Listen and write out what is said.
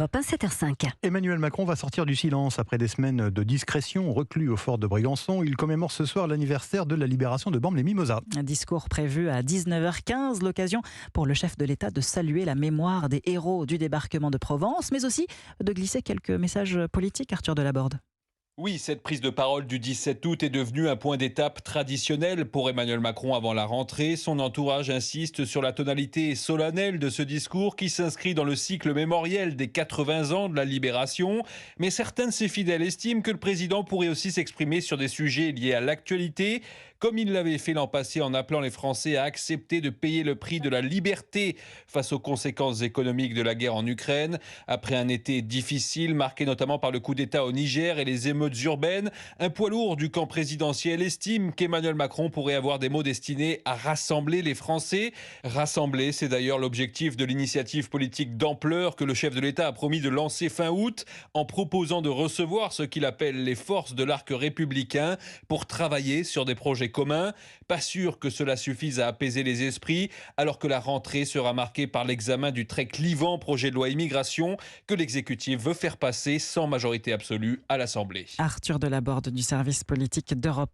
Hop, 7h05. Emmanuel Macron va sortir du silence après des semaines de discrétion. Reclus au fort de Brégançon, il commémore ce soir l'anniversaire de la libération de Bormes-les-Mimosas. Un discours prévu à 19h15, l'occasion pour le chef de l'État de saluer la mémoire des héros du débarquement de Provence, mais aussi de glisser quelques messages politiques, Arthur Delaborde. Oui, cette prise de parole du 17 août est devenue un point d'étape traditionnel pour Emmanuel Macron avant la rentrée. Son entourage insiste sur la tonalité solennelle de ce discours qui s'inscrit dans le cycle mémoriel des 80 ans de la Libération. Mais certains de ses fidèles estiment que le président pourrait aussi s'exprimer sur des sujets liés à l'actualité, comme il l'avait fait l'an passé en appelant les Français à accepter de payer le prix de la liberté face aux conséquences économiques de la guerre en Ukraine. Après un été difficile, marqué notamment par le coup d'État au Niger et les émeutes urbaines, un poids lourd du camp présidentiel estime qu'Emmanuel Macron pourrait avoir des mots destinés à rassembler les Français. Rassembler, c'est d'ailleurs l'objectif de l'initiative politique d'ampleur que le chef de l'État a promis de lancer fin août en proposant de recevoir ce qu'il appelle les forces de l'arc républicain pour travailler sur des projets communs. Pas sûr que cela suffise à apaiser les esprits alors que la rentrée sera marquée par l'examen du très clivant projet de loi immigration que l'exécutif veut faire passer sans majorité absolue à l'Assemblée. Arthur Delaborde du service politique d'Europe 1.